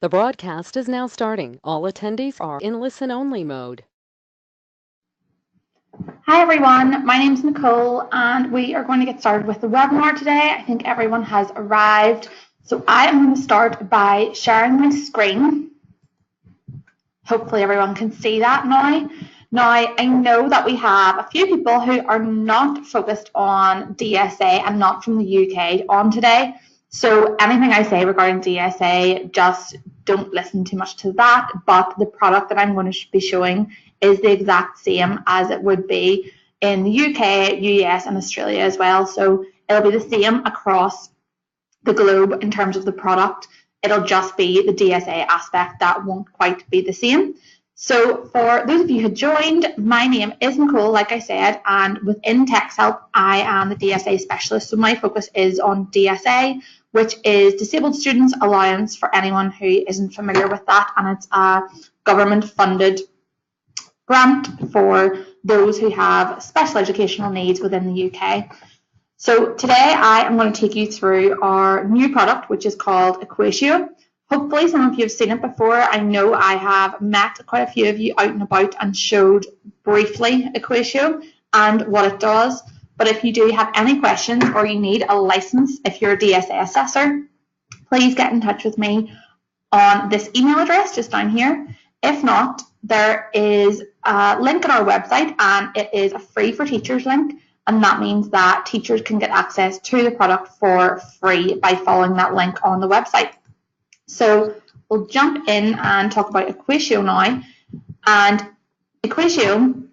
The broadcast is now starting. All attendees are in listen-only mode. Hi everyone, my name is Nicole and we are going to get started with the webinar today. I think everyone has arrived. So I am going to start by sharing my screen. Hopefully everyone can see that now. Now I know that we have a few people who are not focused on DSA and not from the UK on today. So anything I say regarding DSA, just don't listen too much to that, but the product that I'm going to be showing is the exact same as it would be in the UK, US and Australia as well. So it'll be the same across the globe in terms of the product. It'll just be the DSA aspect that won't quite be the same. So for those of you who joined, my name is Nicole, like I said, and within Texthelp, I am the DSA specialist. So my focus is on DSA, which is Disabled Students Allowance for anyone who isn't familiar with that. And it's a government-funded grant for those who have special educational needs within the UK. So today I am going to take you through our new product, which is called EquatIO. Hopefully some of you have seen it before. I know I have met quite a few of you out and about and showed briefly EquatIO and what it does. But if you do have any questions or you need a license, if you're a DSA assessor, please get in touch with me on this email address just down here. If not, there is a link on our website and it is a free for teachers link. And that means that teachers can get access to the product for free by following that link on the website. So we'll jump in and talk about EquatIO now. And EquatIO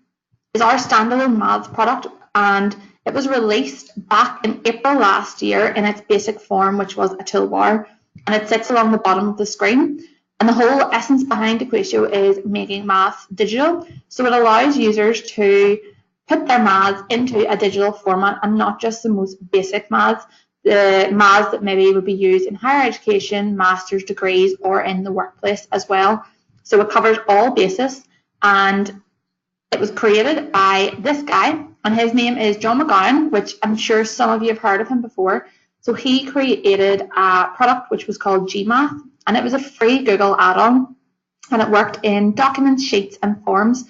is our standalone maths product, and it was released back in April last year in its basic form, which was a toolbar, and it sits along the bottom of the screen. And the whole essence behind EquatIO is making maths digital. So it allows users to put their maths into a digital format and not just the most basic maths, the maths that maybe would be used in higher education, master's degrees, or in the workplace as well. So it covers all bases, and it was created by this guy, and his name is John McGowan, which I'm sure some of you have heard of him before. So he created a product which was called GMath, and it was a free Google add-on, and it worked in documents, sheets, and forms.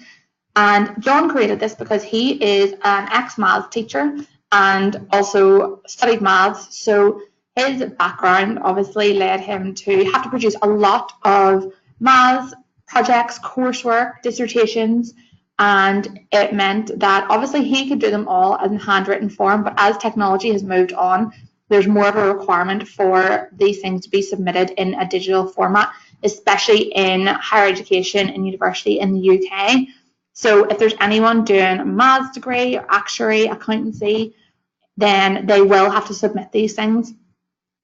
And John created this because he is an ex-maths teacher and also studied maths. So his background obviously led him to have to produce a lot of maths projects, coursework, dissertations, and it meant that obviously he could do them all in handwritten form, but as technology has moved on, there's more of a requirement for these things to be submitted in a digital format, especially in higher education and university in the UK. So if there's anyone doing a maths degree or actuary, accountancy, then they will have to submit these things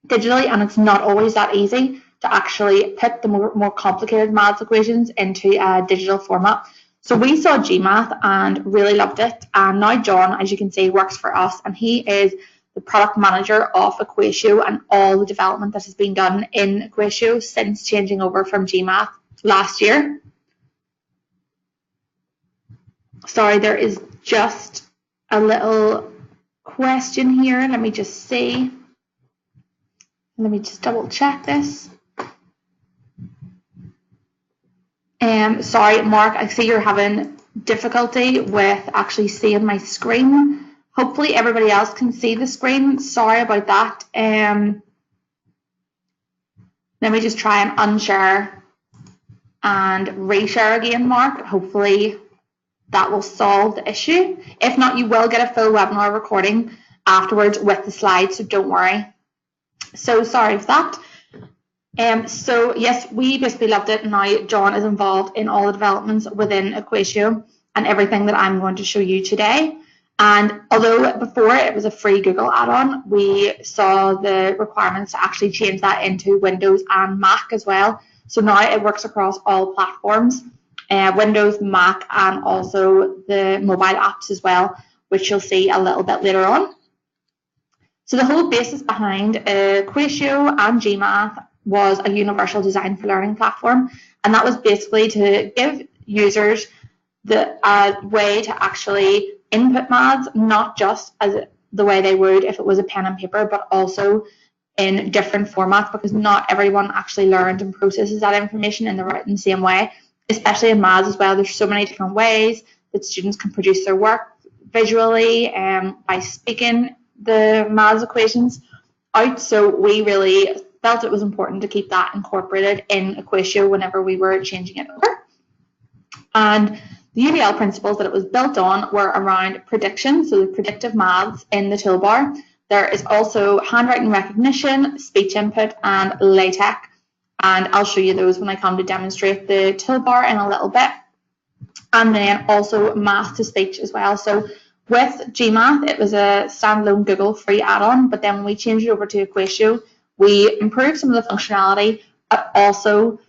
digitally, and it's not always that easy to actually put the more complicated maths equations into a digital format. So we saw GMath and really loved it, and now John, as you can see, works for us, and he is the product manager of EquatIO and all the development that has been done in EquatIO since changing over from GMath last year. Sorry, there is just a little question here. Let me just see. Let me just double check this. Sorry, Mark, I see you're having difficulty with actually seeing my screen. Hopefully everybody else can see the screen. Sorry about that. Let me just try and unshare and reshare again, Mark. Hopefully that will solve the issue. If not, you will get a full webinar recording afterwards with the slides, so don't worry. So sorry for that. So yes, we basically loved it. Now John is involved in all the developments within EquatIO and everything that I'm going to show you today. And although before it was a free Google add-on, we saw the requirements to actually change that into Windows and Mac as well. So now it works across all platforms, Windows, Mac, and also the mobile apps as well, which you'll see a little bit later on. So the whole basis behind EquatIO and GMath was a universal design for learning platform, and that was basically to give users the way to actually input maths, not just as the way they would if it was a pen and paper, but also in different formats, because not everyone actually learns and processes that information in the same way, especially in maths as well. There's so many different ways that students can produce their work visually by speaking the maths equations out. So we really felt it was important to keep that incorporated in EquatIO whenever we were changing it over. And the UDL principles that it was built on were around prediction, so the predictive maths in the toolbar. There is also handwriting recognition, speech input, and LaTeX. And I'll show you those when I come to demonstrate the toolbar in a little bit. And then also math to speech as well. So with GMath, it was a standalone Google free add-on, but then when we changed it over to EquatIO, we improved some of the functionality, but also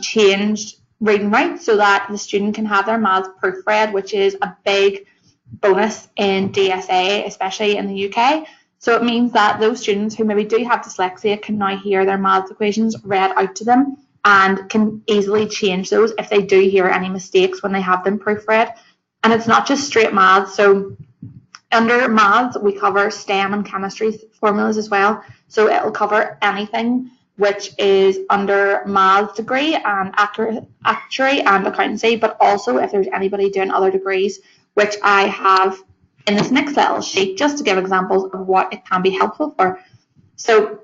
changed read and write so that the student can have their maths proofread, which is a big bonus in DSA, especially in the UK. So it means that those students who maybe do have dyslexia can now hear their maths equations read out to them and can easily change those if they do hear any mistakes when they have them proofread. And it's not just straight maths. So under maths, we cover STEM and chemistry formulas as well. So it'll cover anything which is under maths degree and actuary and accountancy, but also if there's anybody doing other degrees, which I have in this next little sheet, just to give examples of what it can be helpful for. So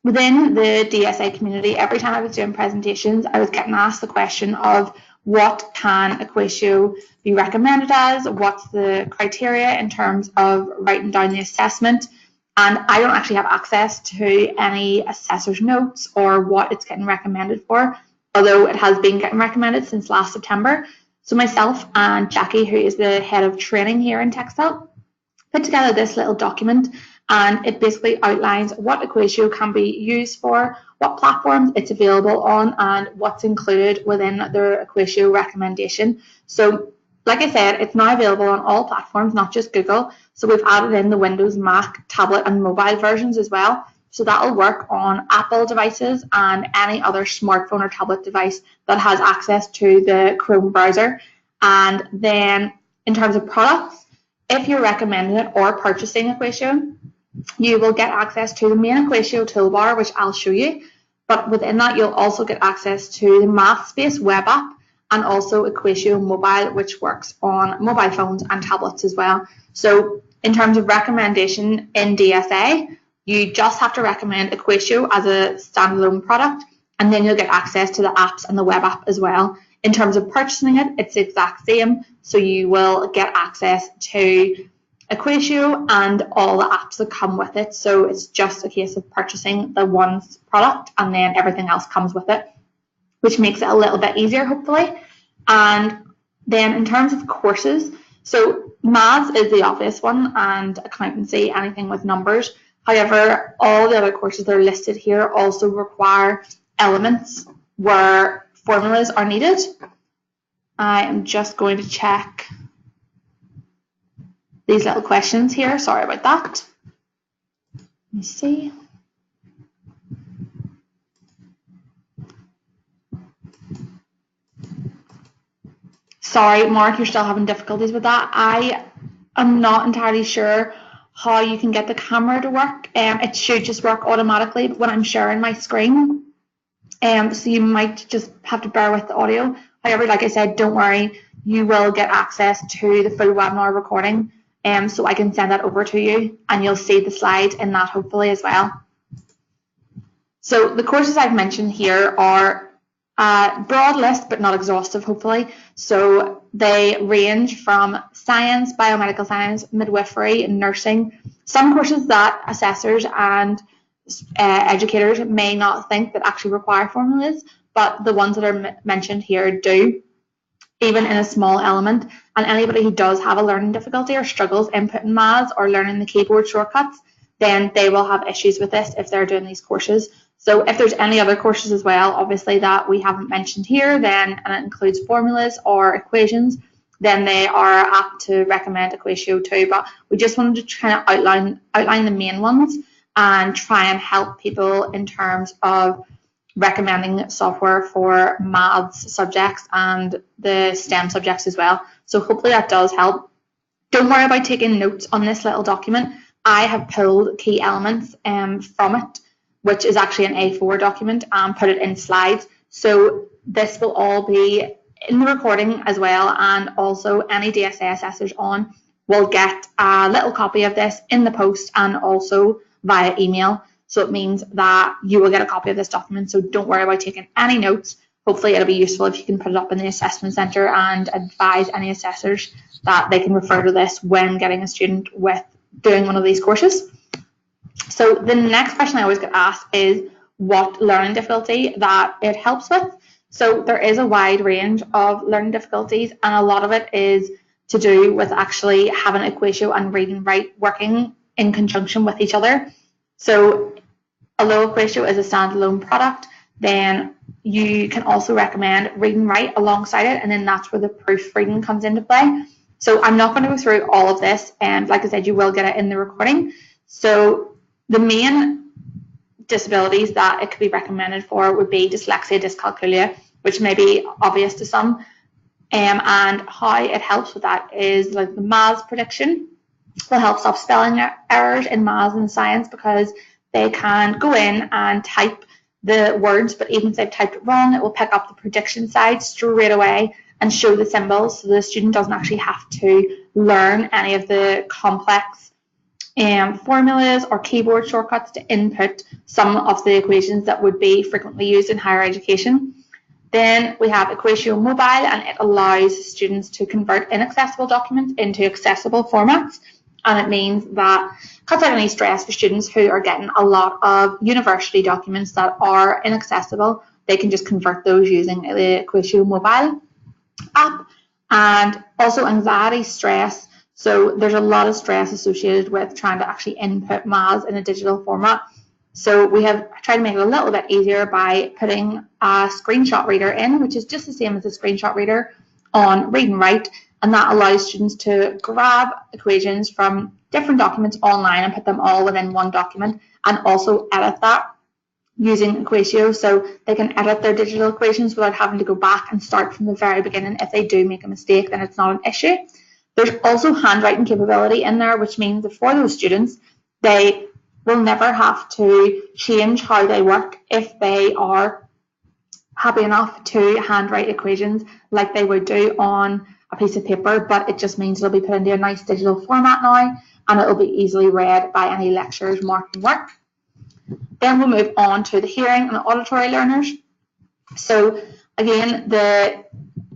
within the DSA community, every time I was doing presentations, I was getting asked the question of what can EquatIO be recommended as, what's the criteria in terms of writing down the assessment. And I don't actually have access to any assessor's notes or what it's getting recommended for, although it has been getting recommended since last September. So myself and Jackie, who is the head of training here in Texthelp, put together this little document, and it basically outlines what EquatIO can be used for, what platforms it's available on, and what's included within the EquatIO recommendation. So like I said, it's now available on all platforms, not just Google. So we've added in the Windows, Mac, tablet and mobile versions as well. So that'll work on Apple devices and any other smartphone or tablet device that has access to the Chrome browser. And then in terms of products, if you're recommending it or purchasing EquatIO, you will get access to the main EquatIO toolbar, which I'll show you. But within that, you'll also get access to the mathspace web app and also EquatIO mobile, which works on mobile phones and tablets as well. So in terms of recommendation in DSA, you just have to recommend EquatIO as a standalone product, and then you'll get access to the apps and the web app as well. In terms of purchasing it, it's the exact same. So you will get access to EquatIO and all the apps that come with it. So it's just a case of purchasing the one product and then everything else comes with it, which makes it a little bit easier, hopefully. And then in terms of courses, so maths is the obvious one, and accountancy, anything with numbers. However, all the other courses that are listed here also require elements where formulas are needed. I am just going to check these little questions here. Sorry about that. Let me see. Sorry, Mark, you're still having difficulties with that. I am not entirely sure how you can get the camera to work. It should just work automatically when I'm sharing my screen. So you might just have to bear with the audio. However, like I said, don't worry, you will get access to the full webinar recording. So I can send that over to you and you'll see the slides in that hopefully as well. So the courses I've mentioned here are a broad list, but not exhaustive, hopefully. So they range from science, biomedical science, midwifery, and nursing. Some courses that assessors and educators may not think that actually require formulas, but the ones that are mentioned here do, even in a small element. And anybody who does have a learning difficulty or struggles inputting maths or learning the keyboard shortcuts, then they will have issues with this if they're doing these courses. So if there's any other courses as well, obviously that we haven't mentioned here, then, and it includes formulas or equations, then they are apt to recommend EquatIO too. But we just wanted to kind of outline the main ones and try and help people in terms of recommending software for maths subjects and the STEM subjects as well. So hopefully that does help. Don't worry about taking notes on this little document. I have pulled key elements from it, which is actually an A4 document, and put it in slides. So this will all be in the recording as well, and also any DSA assessors on will get a little copy of this in the post and also via email. So it means that you will get a copy of this document, so don't worry about taking any notes. Hopefully it'll be useful if you can put it up in the assessment centre and advise any assessors that they can refer to this when getting a student with doing one of these courses. So the next question I always get asked is what learning difficulty that it helps with. So there is a wide range of learning difficulties, and a lot of it is to do with actually having EquatIO and read and write working in conjunction with each other. So although EquatIO is a standalone product, then you can also recommend read and write alongside it, and then that's where the proofreading comes into play. So I'm not going to go through all of this, and like I said, you will get it in the recording. So the main disabilities that it could be recommended for would be dyslexia, dyscalculia, which may be obvious to some. And how it helps with that is like the maths prediction will help stop spelling errors in maths and science, because they can go in and type the words, but even if they've typed it wrong, it will pick up the prediction side straight away and show the symbols, so the student doesn't actually have to learn any of the complex formulas or keyboard shortcuts to input some of the equations that would be frequently used in higher education. Then we have EquatIO Mobile, and it allows students to convert inaccessible documents into accessible formats. And it means that cuts out any stress for students who are getting a lot of university documents that are inaccessible. They can just convert those using the EquatIO Mobile app. And also anxiety, stress. So there's a lot of stress associated with trying to actually input maths in a digital format. So we have tried to make it a little bit easier by putting a screenshot reader in, which is just the same as a screenshot reader on read and write, and that allows students to grab equations from different documents online and put them all within one document, and also edit that using EquatIO, so they can edit their digital equations without having to go back and start from the very beginning. If they do make a mistake, then it's not an issue. There's also handwriting capability in there, which means that for those students, they will never have to change how they work if they are happy enough to handwrite equations like they would do on a piece of paper, but it just means it'll be put into a nice digital format now, and it'll be easily read by any lecturers marking work. Then we'll move on to the hearing and the auditory learners. So again,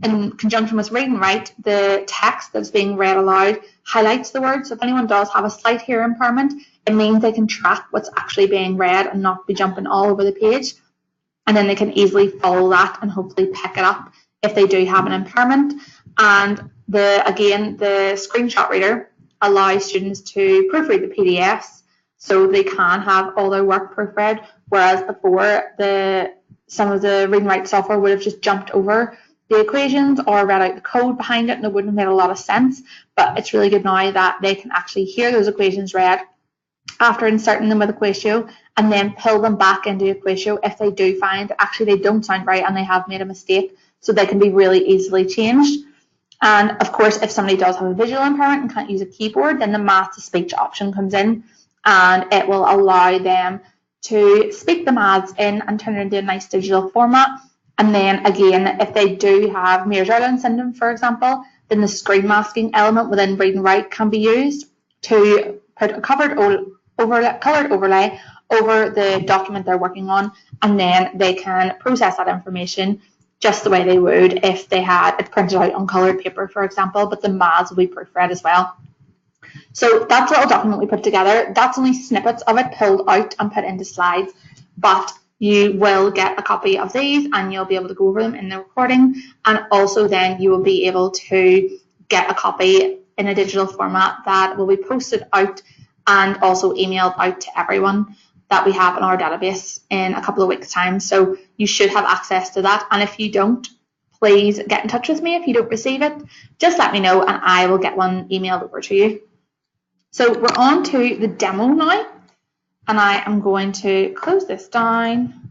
in conjunction with read and write, the text that's being read aloud highlights the words. So if anyone does have a slight hearing impairment, it means they can track what's actually being read and not be jumping all over the page. And then they can easily follow that and hopefully pick it up if they do have an impairment. And again, the screenshot reader allows students to proofread the PDFs, so they can have all their work proofread, whereas before some of the read and write software would have just jumped over the equations or read out the code behind it, and it wouldn't have made a lot of sense. But it's really good now that they can actually hear those equations read after inserting them with EquatIO, and then pull them back into EquatIO if they do find actually they don't sound right and they have made a mistake, so they can be really easily changed. And of course, if somebody does have a visual impairment and can't use a keyboard, then the math to speech option comes in, and it will allow them to speak the maths in and turn it into a nice digital format. And then again, if they do have Mears-Irland syndrome, for example, then the screen masking element within read and write can be used to put a colored overlay over the document they're working on, and then they can process that information just the way they would if they had it printed out on coloured paper, for example, but the maths will be proofread as well. So that's a little document we put together. That's only snippets of it pulled out and put into slides, but you will get a copy of these and you'll be able to go over them in the recording, and also then you will be able to get a copy in a digital format that will be posted out and also emailed out to everyone that we have in our database in a couple of weeks' time. So you should have access to that, and if you don't, please get in touch with me. If you don't receive it, just let me know and I will get one emailed over to you. So we're on to the demo now, and I am going to close this down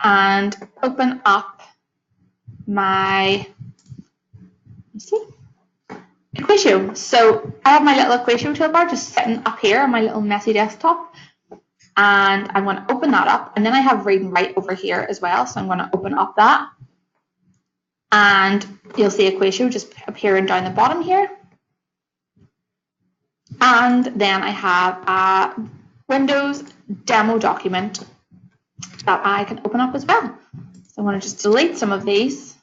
and open up my EquatIO. So I have my little EquatIO toolbar just sitting up here on my little messy desktop, and I'm going to open that up, and then I have read and write over here as well, so I'm going to open up that, and you'll see EquatIO just appearing down the bottom here. And then I have a Windows demo document that I can open up as well. So I'm going to just delete some of these,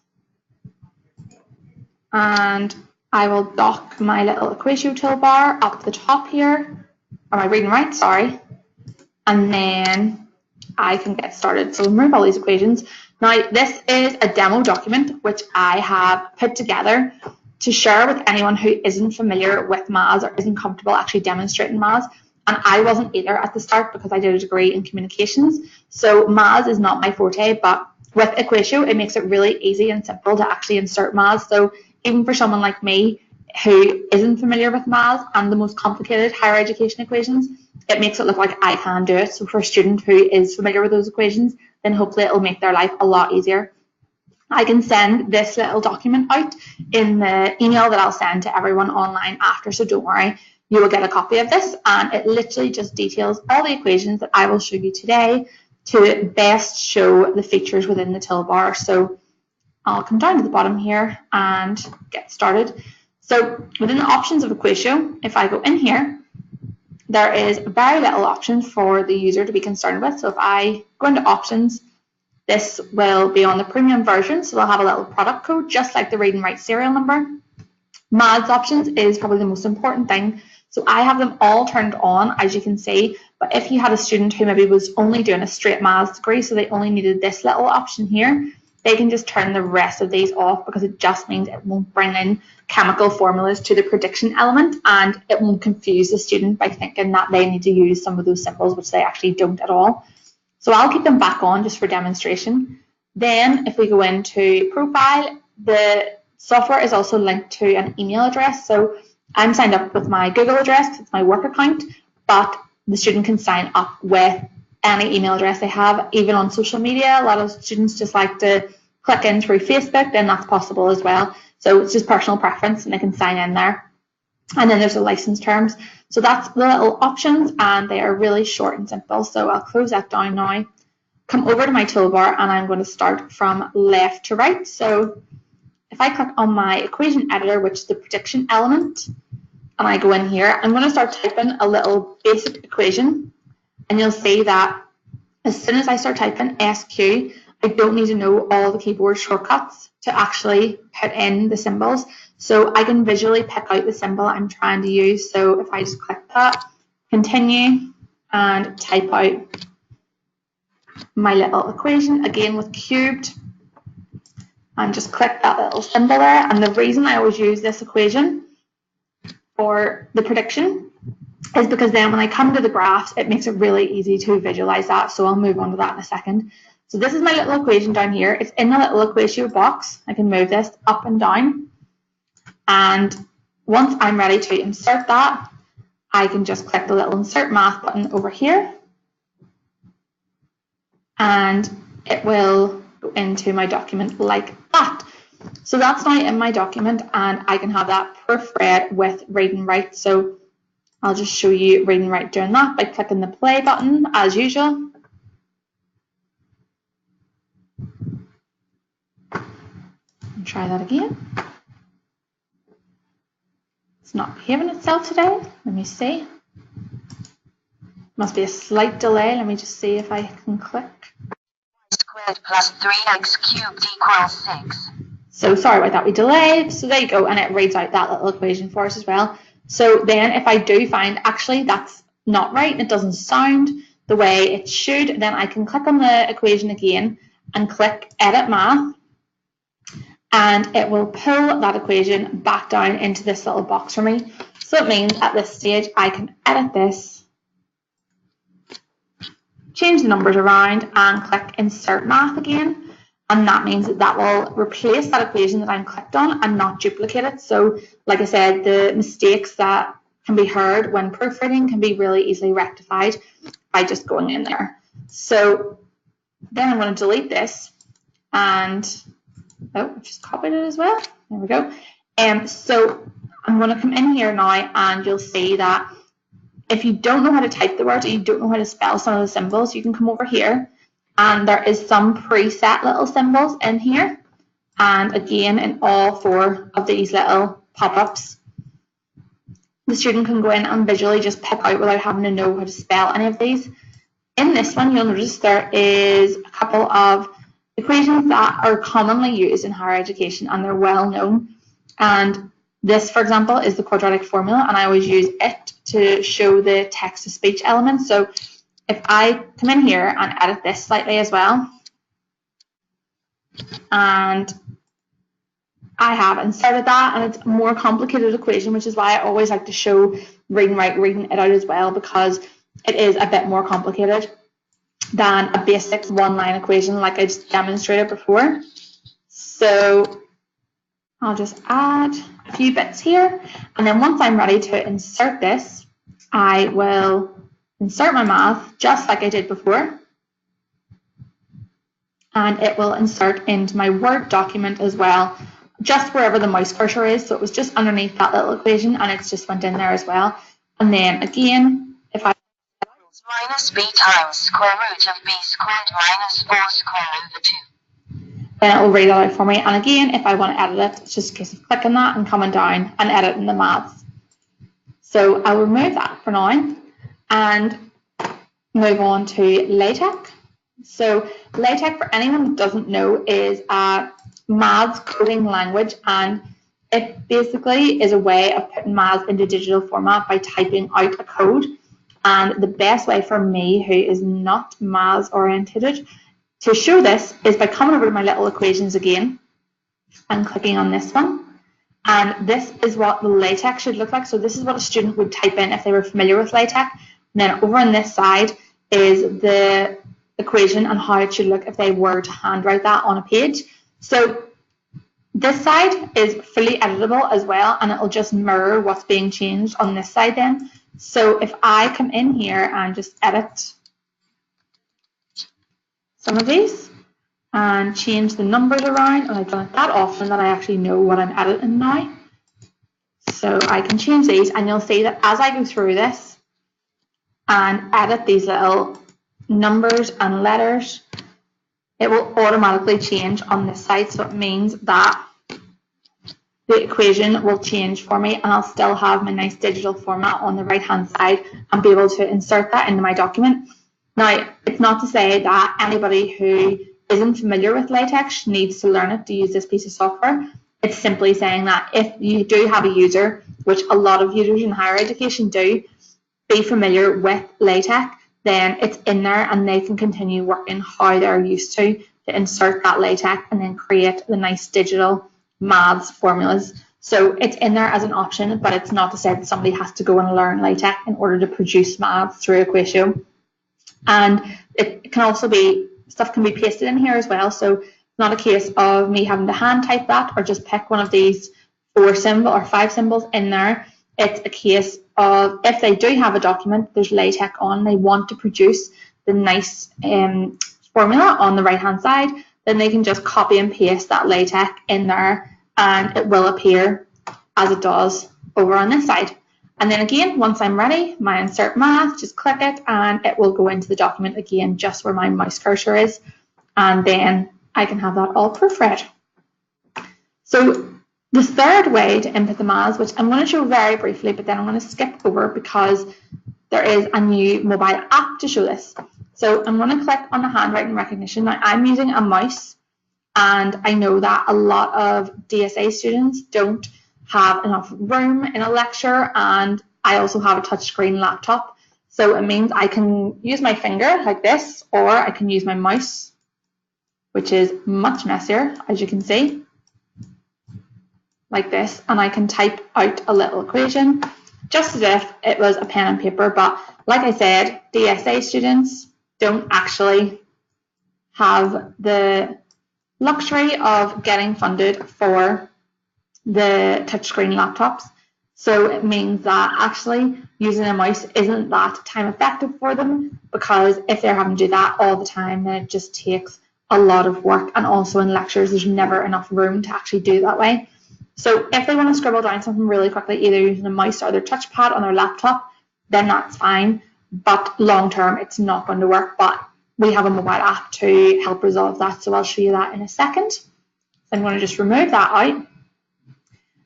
and I will dock my little EquatIO toolbar up the top here, or my read and write, sorry, and then I can get started. So remove all these equations. Now this is a demo document which I have put together to share with anyone who isn't familiar with maths or isn't comfortable actually demonstrating maths. And I wasn't either at the start because I did a degree in communications. So maths is not my forte, but with EquatIO, it makes it really easy and simple to actually insert maths. So even for someone like me who isn't familiar with maths and the most complicated higher education equations, it makes it look like I can do it. So for a student who is familiar with those equations, then hopefully it'll make their life a lot easier. I can send this little document out in the email that I'll send to everyone online after, so don't worry, you will get a copy of this, and it literally just details all the equations that I will show you today to best show the features within the toolbar. So I'll come down to the bottom here and get started. So within the options of EquatIO, if I go in here, there is very little options for the user to be concerned with. So if I go into options, this will be on the premium version, so they'll have a little product code, just like the read and write serial number. Maths options is probably the most important thing. So I have them all turned on, as you can see, but if you had a student who maybe was only doing a straight maths degree, so they only needed this little option here, they can just turn the rest of these off, because it just means it won't bring in chemical formulas to the prediction element, and it won't confuse the student by thinking that they need to use some of those symbols, which they actually don't at all. So I'll keep them back on just for demonstration. Then if we go into profile, the software is also linked to an email address. So I'm signed up with my Google address because it's my work account, but the student can sign up with any email address they have, even on social media. A lot of students just like to click in through Facebook, then that's possible as well. So it's just personal preference and they can sign in there. And then there's the license terms. So that's the little options, and they are really short and simple. So I'll close that down now, come over to my toolbar, and I'm going to start from left to right. So if I click on my equation editor, which is the prediction element, and I go in here, I'm going to start typing a little basic equation, and you'll see that as soon as I start typing SQ, I don't need to know all the keyboard shortcuts to actually put in the symbols. So I can visually pick out the symbol I'm trying to use. So if I just click that, continue, and type out my little equation, again with cubed, and just click that little symbol there. And the reason I always use this equation for the prediction is because then when I come to the graphs, it makes it really easy to visualize that. So I'll move on to that in a second. So this is my little equation down here. It's in the little EquatIO box. I can move this up and down. And once I'm ready to insert that, I can just click the little insert math button over here, and it will go into my document like that. So that's now in my document, and I can have that proofread with read and write. So I'll just show you read and write doing that by clicking the play button as usual. And try that again. It's not behaving itself today. Let me see. Must be a slight delay. Let me just see if I can click. Squared plus 3x cubed equals 6. So sorry about that, we delayed. So there you go, and it reads out that little equation for us as well. So then if I do find actually that's not right and it doesn't sound the way it should, then I can click on the equation again and click Edit Math, and it will pull that equation back down into this little box for me. So it means at this stage I can edit this, change the numbers around, and click Insert Math again. And that means that will replace that equation that I'm clicked on and not duplicate it. So like I said, the mistakes that can be heard when proofreading can be really easily rectified by just going in there. So then I'm going to delete this, and oh, I just copied it as well. There we go. So I'm going to come in here now, and you'll see that if you don't know how to type the words or you don't know how to spell some of the symbols, you can come over here, and there is some preset little symbols in here. And again, in all 4 of these little pop-ups, the student can go in and visually just pick out without having to know how to spell any of these. In this one, you'll notice there is a couple of equations that are commonly used in higher education, and they're well known. And this, for example, is the quadratic formula, and I always use it to show the text-to-speech elements. So if I come in here and edit this slightly as well, and I have inserted that, and it's a more complicated equation, which is why I always like to show reading it out as well, because it is a bit more complicated than a basic 1-line equation like I just demonstrated before. So I'll just add a few bits here, and then once I'm ready to insert this, I will insert my math just like I did before, and it will insert into my Word document as well, just wherever the mouse cursor is. So it was just underneath that little equation, and it's just went in there as well. And then again, if I minus b times square root of b squared minus 4 square over 2. Then it will read it out for me. And again, if I want to edit it, it's just a case of clicking that and coming down and editing the maths. So I'll remove that for now and move on to LaTeX. So LaTeX, for anyone who doesn't know, is a maths coding language, and it basically is a way of putting maths into digital format by typing out a code. And the best way for me, who is not maths oriented, to show this is by coming over to my little equations again and clicking on this one. And this is what the LaTeX should look like. So this is what a student would type in if they were familiar with LaTeX. And then over on this side is the equation and how it should look if they were to handwrite that on a page. So this side is fully editable as well, and it'll just mirror what's being changed on this side then. So if I come in here and just edit some of these and change the numbers around, and I've done it that often that I actually know what I'm editing now. So I can change these, and you'll see that as I go through this and edit these little numbers and letters, it will automatically change on this side. So it means that the equation will change for me, and I'll still have my nice digital format on the right hand side and be able to insert that into my document. Now, it's not to say that anybody who isn't familiar with LaTeX needs to learn it to use this piece of software. It's simply saying that if you do have a user, which a lot of users in higher education do, be familiar with LaTeX, then it's in there and they can continue working how they're used to insert that LaTeX and then create the nice digital maths formulas. So it's in there as an option, but it's not to say that somebody has to go and learn LaTeX in order to produce maths through EquatIO. And it can also be, stuff can be pasted in here as well. So it's not a case of me having to hand type that or just pick one of these 4 symbol or 5 symbols in there. It's a case of if they do have a document, there's LaTeX on, they want to produce the nice formula on the right hand side, then they can just copy and paste that LaTeX in there and it will appear as it does over on this side. And then again, once I'm ready, my insert math, just click it and it will go into the document again just where my mouse cursor is, and then I can have that all proofread. So the third way to input the maths, which I'm going to show very briefly, but then I'm going to skip over because there is a new mobile app to show this. So I'm going to click on the handwriting recognition. Now I'm using a mouse, and I know that a lot of DSA students don't have enough room in a lecture, and I also have a touchscreen laptop. So it means I can use my finger like this, or I can use my mouse, which is much messier, as you can see, like this, and I can type out a little equation just as if it was a pen and paper. But like I said, DSA students don't actually have the luxury of getting funded for the touchscreen laptops. So it means that actually using a mouse isn't that time effective for them, because if they're having to do that all the time, then it just takes a lot of work. And also in lectures, there's never enough room to actually do it that way. So if they want to scribble down something really quickly, either using a mouse or their touchpad on their laptop, then that's fine. But long term, it's not going to work. But we have a mobile app to help resolve that. So I'll show you that in a second. So I'm going to just remove that out.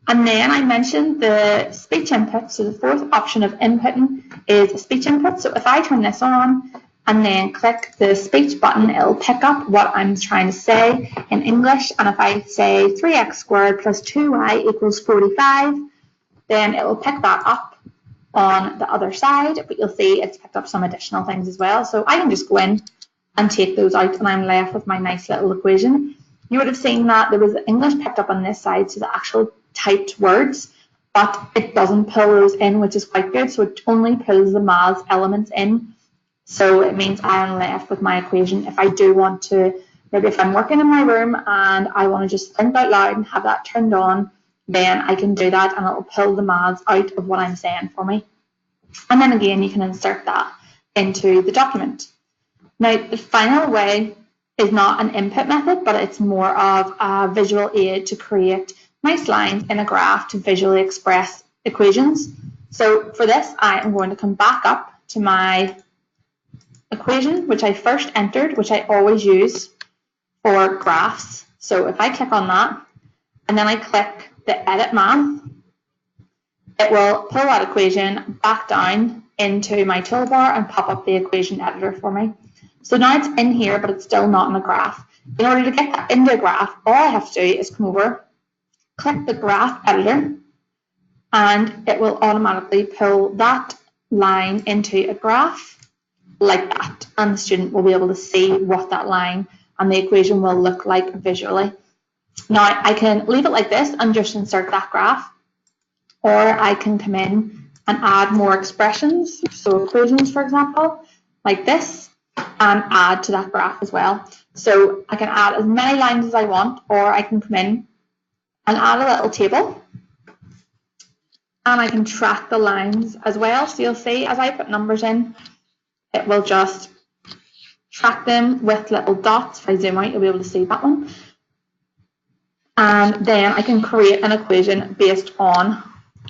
And then I mentioned the speech input. So the fourth option of inputting is a speech input. So if I turn this on and then click the speech button, it'll pick up what I'm trying to say in English. And if I say 3x squared plus 2y equals 45, then it will pick that up on the other side. But you'll see it's picked up some additional things as well. So I can just go in and take those out, and I'm left with my nice little equation. You would have seen that there was English picked up on this side, so the actual typed words, but it doesn't pull those in, which is quite good. So it only pulls the maths elements in. So it means I am left with my equation. If I do want to, maybe if I'm working in my room and I want to just think out loud and have that turned on, then I can do that and it'll pull the maths out of what I'm saying for me. And then again, you can insert that into the document. Now, the final way is not an input method, but it's more of a visual aid to create nice lines in a graph to visually express equations. So for this, I am going to come back up to my equation, which I first entered, which I always use for graphs. So if I click on that, and then I click the Edit Math, it will pull that equation back down into my toolbar and pop up the equation editor for me. So now it's in here, but it's still not in a graph. In order to get that into a graph, all I have to do is come over, click the graph editor, and it will automatically pull that line into a graph like that. And the student will be able to see what that line and the equation will look like visually. Now I can leave it like this and just insert that graph, or I can come in and add more expressions, so equations for example, like this, and add to that graph as well. So I can add as many lines as I want, or I can come in and add a little table, and I can track the lines as well. So you'll see as I put numbers in, it will just track them with little dots. If I zoom out, you'll be able to see that one. And then I can create an equation based on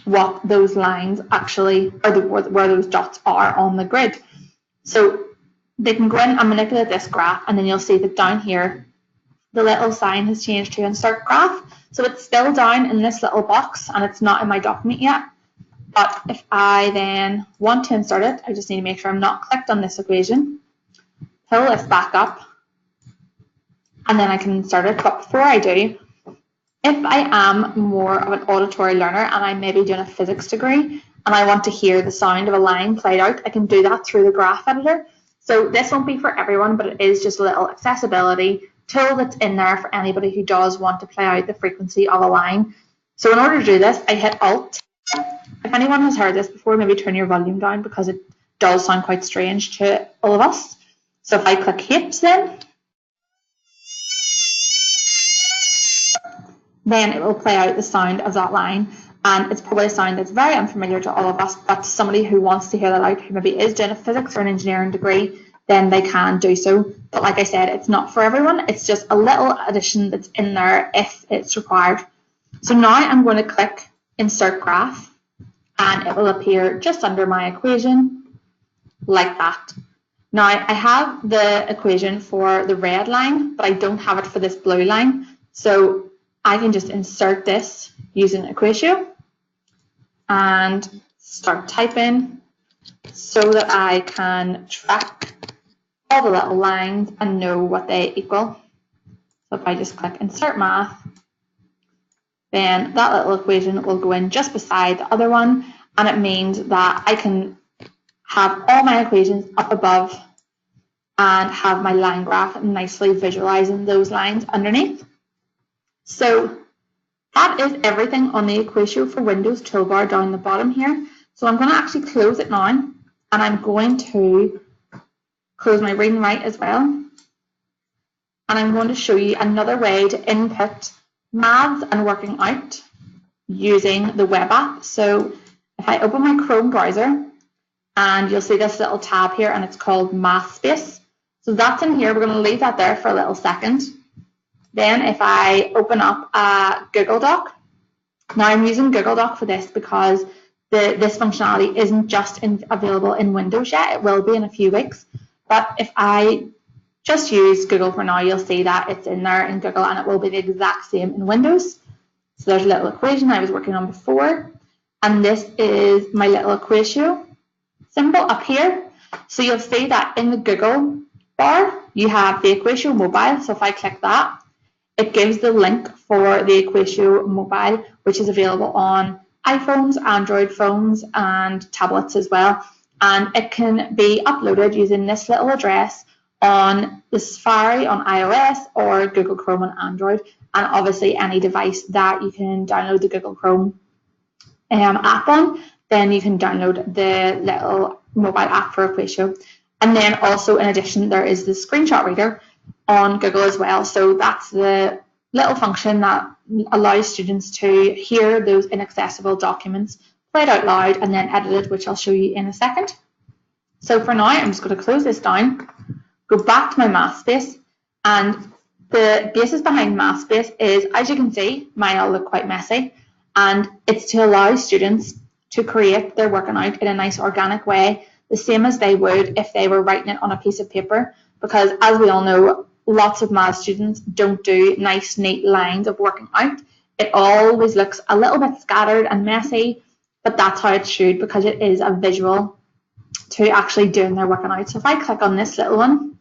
what those lines actually, or where those dots are on the grid. So they can go in and manipulate this graph, and then you'll see that down here, the little sign has changed to insert graph. So it's still down in this little box, and it's not in my document yet. But if I then want to insert it, I just need to make sure I'm not clicked on this equation, pull this back up, and then I can insert it. But before I do, if I am more of an auditory learner and I'm maybe doing a physics degree and I want to hear the sound of a line played out, I can do that through the graph editor. So this won't be for everyone, but it is just a little accessibility tool that's in there for anybody who does want to play out the frequency of a line. So in order to do this, I hit Alt. If anyone has heard this before, maybe turn your volume down because it does sound quite strange to all of us. So if I click Hips then it will play out the sound of that line. And it's probably a sound that's very unfamiliar to all of us, but somebody who wants to hear that out, who maybe is doing a physics or an engineering degree, then they can do so. But like I said, it's not for everyone. It's just a little addition that's in there if it's required. So now I'm going to click Insert Graph, and it will appear just under my equation, like that. Now I have the equation for the red line, but I don't have it for this blue line. So I can just insert this using EquatIO and start typing so that I can track all the little lines and know what they equal. So if I just click Insert Math, then that little equation will go in just beside the other one, and it means that I can have all my equations up above and have my line graph nicely visualizing those lines underneath. So that is everything on the EquatIO for Windows toolbar down the bottom here. So I'm going to actually close it now, and I'm going to close my read and write as well. And I'm going to show you another way to input maths and working out using the web app. So if I open my Chrome browser, and you'll see this little tab here, and it's called mathspace. So that's in here. We're going to leave that there for a little second. Then if I open up a Google Doc, Now I'm using Google Doc for this because this functionality isn't just available in Windows yet. It will be in a few weeks. But if I just use Google for now, you'll see that it's in there in Google and it will be the exact same in Windows. So there's a little equation I was working on before. And this is my little EquatIO symbol up here. So you'll see that in the Google bar, you have the EquatIO mobile. So if I click that, it gives the link for the EquatIO mobile, which is available on iPhones, Android phones, and tablets as well. And it can be uploaded using this little address on the Safari on iOS or Google Chrome on Android, and obviously any device that you can download the Google Chrome app on, then you can download the little mobile app for EquatIO. And then also in addition, there is the screenshot reader on Google as well. So that's the little function that allows students to hear those inaccessible documents played out loud and then edited, which I'll show you in a second. So for now, I'm just going to close this down, go back to my mathspace, and the basis behind mathspace is, as you can see, mine all look quite messy, and it's to allow students to create their working out in a nice organic way, the same as they would if they were writing it on a piece of paper, because as we all know, lots of math students don't do nice, neat lines of working out. It always looks a little bit scattered and messy, but that's how it should, because it is a visual to actually doing their working out. So if I click on this little one,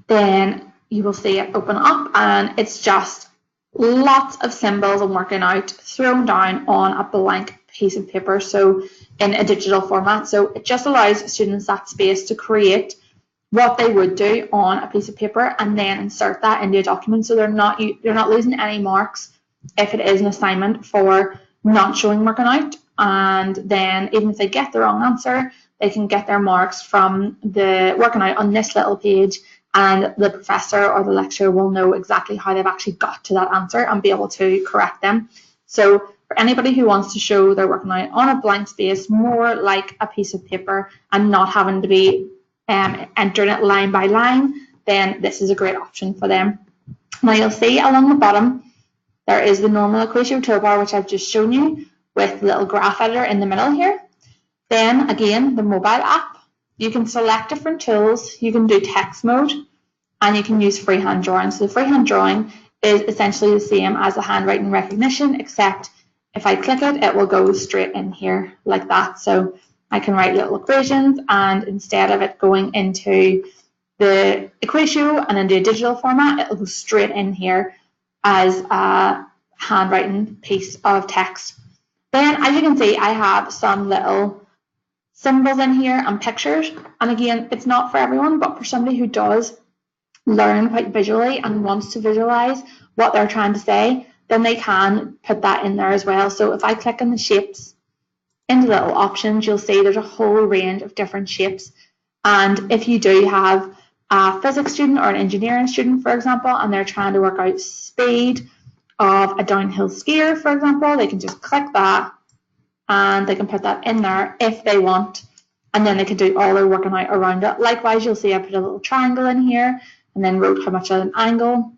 then you will see it open up, and it's just lots of symbols and working out thrown down on a blank piece of paper, so in a digital format. So it just allows students that space to create what they would do on a piece of paper and then insert that into a document, so they're not losing any marks if it is an assignment for not showing working out. And then even if they get the wrong answer, they can get their marks from the working out on this little page, and the professor or the lecturer will know exactly how they've actually got to that answer and be able to correct them. So for anybody who wants to show their working out on a blank space, more like a piece of paper and not having to be entering it line by line, then this is a great option for them. Now you'll see along the bottom there is the normal EquatIO toolbar, which I've just shown you, with the little graph editor in the middle here. Then again, the mobile app. You can select different tools, you can do text mode, and you can use freehand drawing. So the freehand drawing is essentially the same as the handwriting recognition, except if I click it, it will go straight in here like that. So I can write little equations, and instead of it going into the EquatIO and into a digital format, it will go straight in here as a handwriting piece of text. Then, as you can see, I have some little symbols in here and pictures. And again, it's not for everyone, but for somebody who does learn quite visually and wants to visualize what they're trying to say, then they can put that in there as well. So if I click on the shapes into little options, you'll see there's a whole range of different shapes. And if you do have a physics student or an engineering student, for example, and they're trying to work out speed of a downhill skier, for example, they can just click that and they can put that in there if they want, and then they can do all their working out around it. Likewise, you'll see I put a little triangle in here and then wrote how much an angle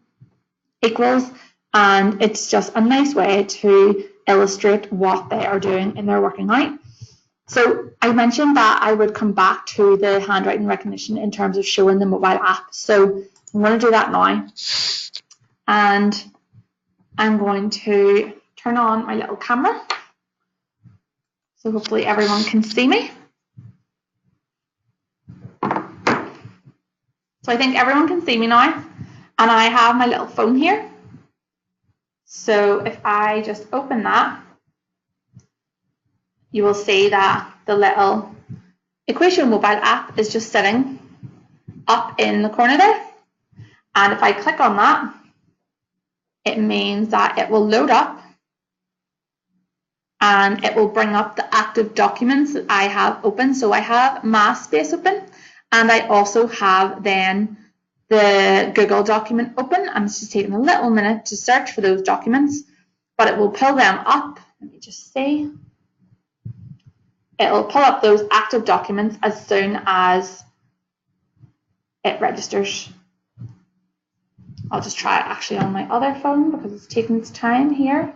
equals, and it's just a nice way to illustrate what they are doing in their working out. So I mentioned that I would come back to the handwriting recognition in terms of showing the mobile app. So I'm going to do that now, and I'm going to turn on my little camera. So hopefully everyone can see me. So I think everyone can see me now, and I have my little phone here. So if I just open that, you will see that the little EquatIO mobile app is just sitting up in the corner there. And if I click on that, it means that it will load up and it will bring up the active documents that I have open. So I have mathspace open, and I also have then the Google document open. And it's just taking a little minute to search for those documents, but it will pull them up. Let me just see. It will pull up those active documents as soon as it registers. I'll just try it actually on my other phone because it's taking its time here.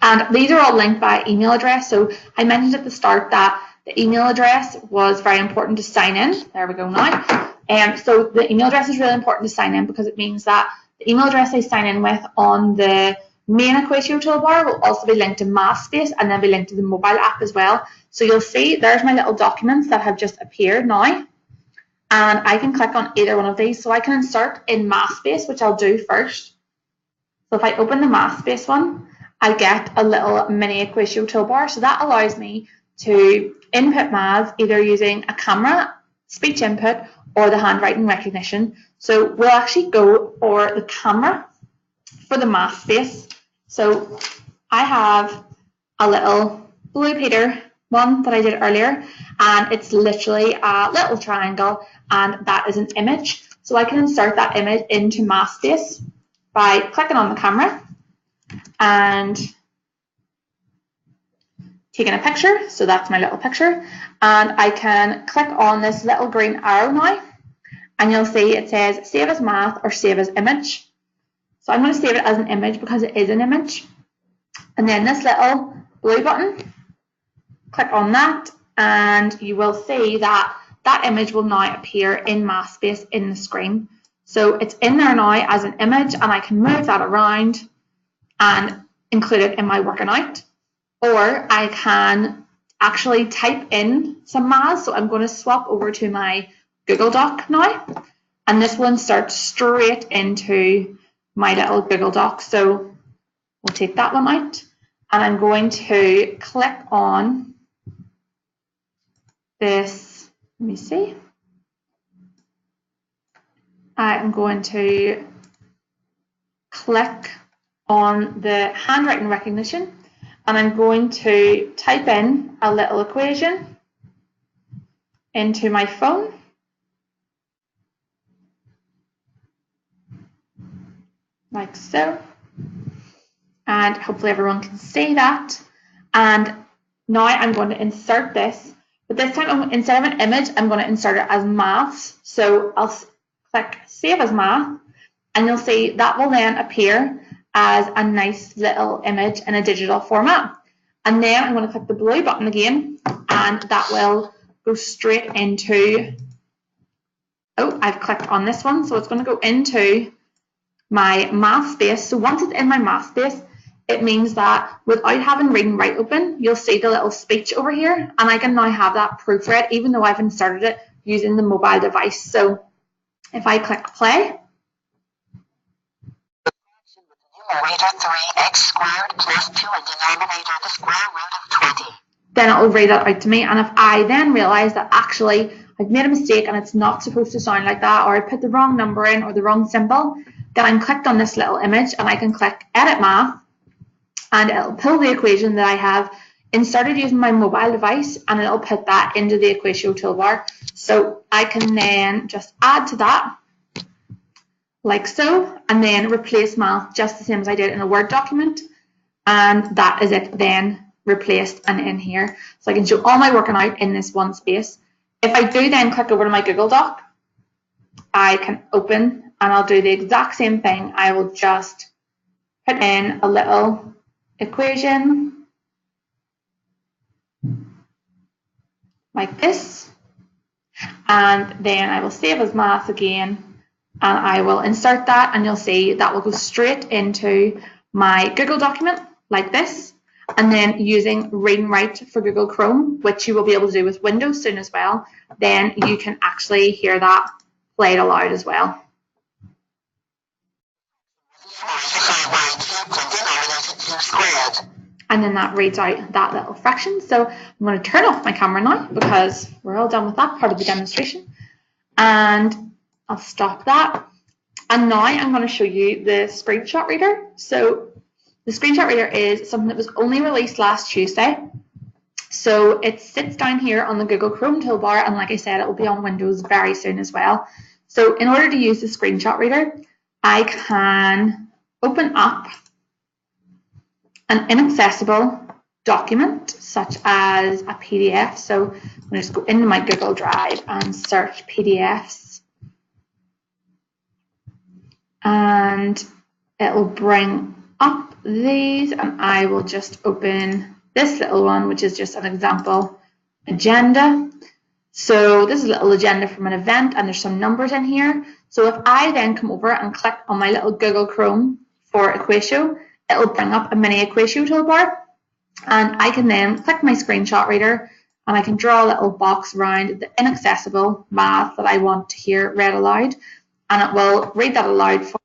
And these are all linked by email address. So I mentioned at the start that the email address was very important to sign in. There we go now. So the email address is really important to sign in because it means that the email address I sign in with on the main EquatIO toolbar will also be linked to mathspace and then be linked to the mobile app as well. So you'll see there's my little documents that have just appeared now. And I can click on either one of these. So I can insert in mathspace, which I'll do first. So if I open the mathspace one, I get a little mini EquatIO toolbar. So that allows me to input maths either using a camera, speech input, or the handwriting recognition. So we'll actually go for the camera for the mathspace. So I have a little Blue Peter one that I did earlier, and it's literally a little triangle, and that is an image. So I can insert that image into mathspace by clicking on the camera and taking a picture. So that's my little picture, and I can click on this little green arrow now, and you'll see it says save as math or save as image. So I'm going to save it as an image because it is an image. And then this little blue button, click on that, and you will see that that image will now appear in mathspace in the screen. So it's in there now as an image, and I can move that around and include it in my working out. Or I can actually type in some maths. So I'm going to swap over to my Google Doc now, and this will insert straight into my little Google Doc. So we'll take that one out, and I'm going to click on this. Let me see. I'm going to click on the handwriting recognition, and I'm going to type in a little equation into my phone. Like so. And hopefully everyone can see that. And now I'm going to insert this, but this time instead of an image, I'm going to insert it as maths. So I'll click save as math, and you'll see that will then appear as a nice little image in a digital format. And then I'm going to click the blue button again, and that will go straight into, oh, I've clicked on this one, so it's going to go into my mathspace. So once it's in my mathspace, it means that without having read and write open, you'll see the little speech over here, and I can now have that proofread even though I've inserted it using the mobile device. So if I click play, Numerator 3x squared plus 2 and denominator the square root of 20. Then it will read that out to me. And if I then realise that actually I've made a mistake and it's not supposed to sound like that, or I put the wrong number in or the wrong symbol, then I'm clicked on this little image, and I can click edit math, and it'll pull the equation that I have inserted using my mobile device, and it'll put that into the EquatIO toolbar. So I can then just add to that like so, and then replace math just the same as I did in a Word document, and that is it then replaced and in here. So I can show all my working out in this one space. If I do then click over to my Google Doc, I can open, and I'll do the exact same thing. I will just put in a little equation like this, and then I will save as math again, and I will insert that, and you'll see that will go straight into my Google document like this. And then using read and write for Google Chrome, which you will be able to do with Windows soon as well, then you can actually hear that played aloud as well. And then that reads out that little fraction. So I'm going to turn off my camera now because we're all done with that part of the demonstration. And I'll stop that. And now I'm going to show you the screenshot reader. So the screenshot reader is something that was only released last Tuesday. So it sits down here on the Google Chrome toolbar, and like I said, it will be on Windows very soon as well. So in order to use the screenshot reader, I can open up an inaccessible document such as a PDF. So I'm going to just go into my Google Drive and search PDFs, and it will bring up these and I will just open this little one, which is just an example agenda. So this is a little agenda from an event and there's some numbers in here. So if I then come over and click on my little Google Chrome for EquatIO, it'll bring up a mini EquatIO toolbar, and I can then click my screenshot reader and I can draw a little box around the inaccessible math that I want to hear read aloud, and it will read that aloud for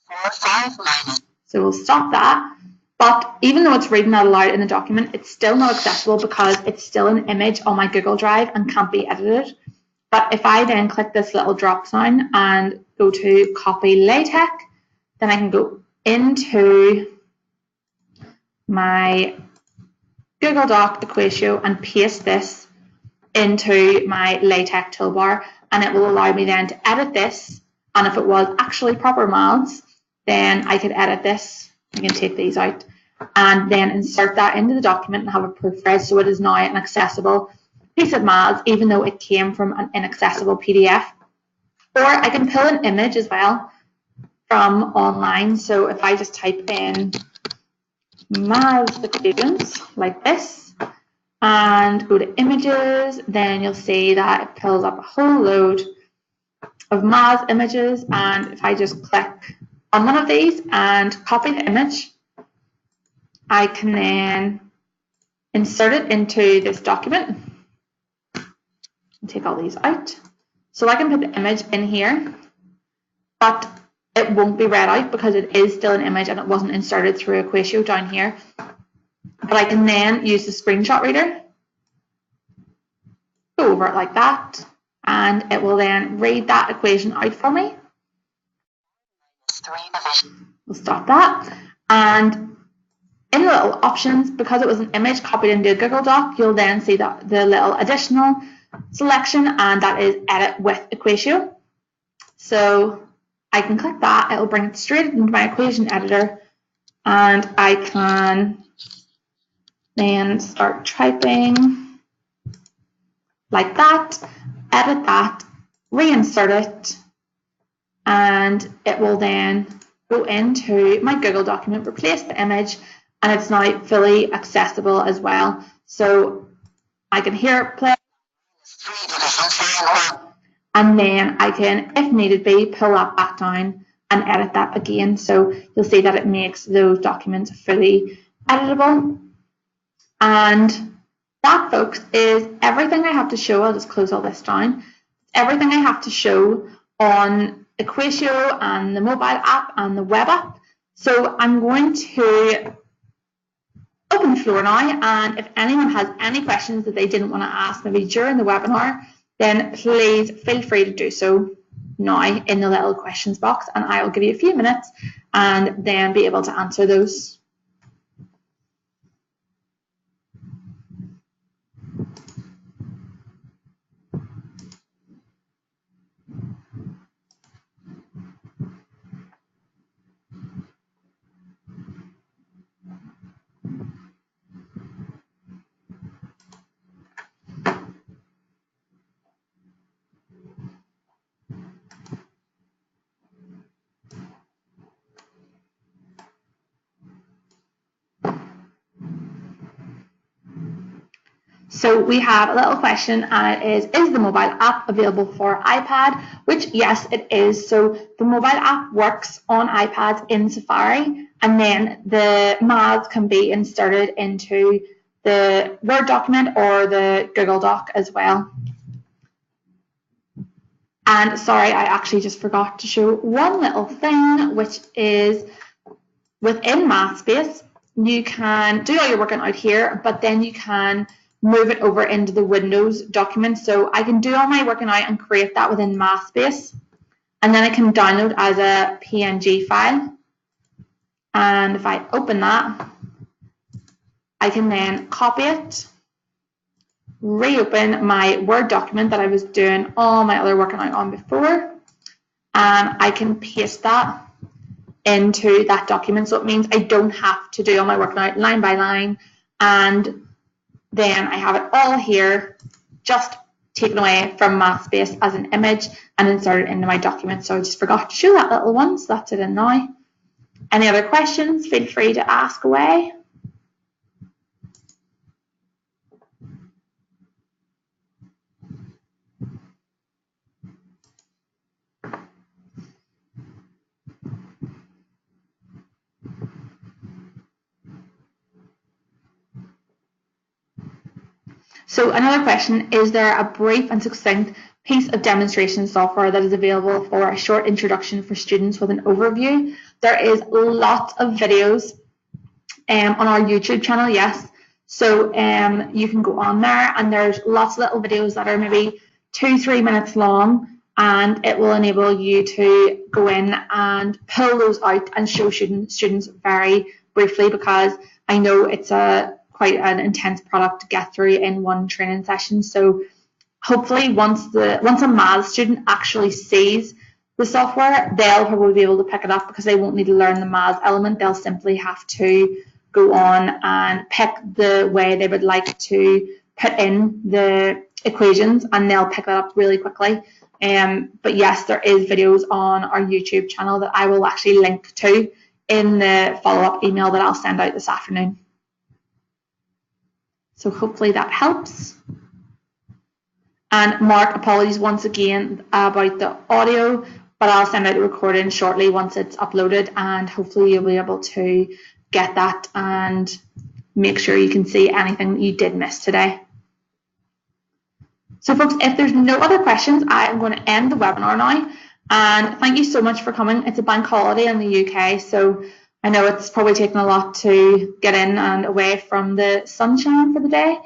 me. So we'll stop that. But even though it's reading that aloud in the document, it's still not accessible because it's still an image on my Google Drive and can't be edited. But if I then click this little drop down and go to copy LaTeX, then I can go into my Google Doc EquatIO and paste this into my LaTeX toolbar, and it will allow me then to edit this. And if it was actually proper maths, then I could edit this. I can take these out and then insert that into the document and have it proofread, so it is now an accessible piece of maths, even though it came from an inaccessible PDF. Or I can pull an image as well from online. So if I just type in maths equations like this and go to images, then you'll see that it pulls up a whole load of maths images. And if I just click on one of these and copy the image, I can then insert it into this document and take all these out. So I can put the image in here, but it won't be read out because it is still an image and it wasn't inserted through EquatIO down here. But I can then use the screenshot reader, go over it like that, and it will then read that equation out for me. We'll stop that. And in the little options, because it was an image copied into a Google Doc, you'll then see that the little additional selection, and that is edit with EquatIO. So I can click that, it'll bring it straight into my equation editor, and I can then start typing like that, edit that, reinsert it, and it will then go into my Google document, replace the image, and it's now fully accessible as well. So I can hear it play, and then I can, if needed be, pull that back down and edit that again. So you'll see that it makes those documents fully editable. And that, folks, is everything I have to show. I'll just close all this down. Everything I have to show on EquatIO and the mobile app and the web app. So I'm going to open the floor now, and if anyone has any questions that they didn't want to ask maybe during the webinar, then please feel free to do so now in the little questions box, and I will give you a few minutes and then be able to answer those. So we have a little question, and it is the mobile app available for iPad? Which, yes, it is. So the mobile app works on iPads in Safari, and then the maths can be inserted into the Word document or the Google Doc as well. And sorry, I actually just forgot to show one little thing, which is within mathspace, you can do all your working out here, but then you can move it over into the Windows document. So I can do all my working out and create that within mathspace, and then I can download as a PNG file. And if I open that, I can then copy it, reopen my Word document that I was doing all my other working out on before, and I can paste that into that document. So it means I don't have to do all my working out line by line, and then I have it all here, just taken away from mathspace as an image and inserted into my document. So I just forgot to show that little one, so that's it in now. Any other questions, feel free to ask away. So another question, is there a brief and succinct piece of demonstration software that is available for a short introduction for students with an overview? There is lots of videos on our YouTube channel, yes. So you can go on there and there's lots of little videos that are maybe 2-3 minutes long, and it will enable you to go in and pull those out and show students very briefly, because I know it's quite an intense product to get through in one training session. So hopefully once a maths student actually sees the software, they'll probably be able to pick it up, because they won't need to learn the maths element. They'll simply have to go on and pick the way they would like to put in the equations, and they'll pick that up really quickly. But yes, there is videos on our YouTube channel that I will actually link to in the follow-up email that I'll send out this afternoon. So hopefully that helps. And Mark, apologies once again about the audio, but I'll send out the recording shortly once it's uploaded, and hopefully you'll be able to get that and make sure you can see anything that you did miss today. So folks, if there's no other questions, I am going to end the webinar now. And thank you so much for coming. It's a bank holiday in the UK, so I know it's probably taken a lot to get in and away from the sunshine for the day.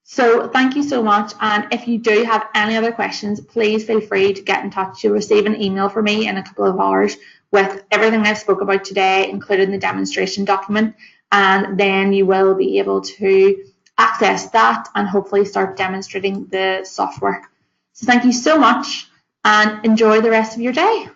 So thank you so much. And if you do have any other questions, please feel free to get in touch. You'll receive an email from me in a couple of hours with everything I've spoke about today, including the demonstration document. And then you will be able to access that and hopefully start demonstrating the software. So thank you so much and enjoy the rest of your day.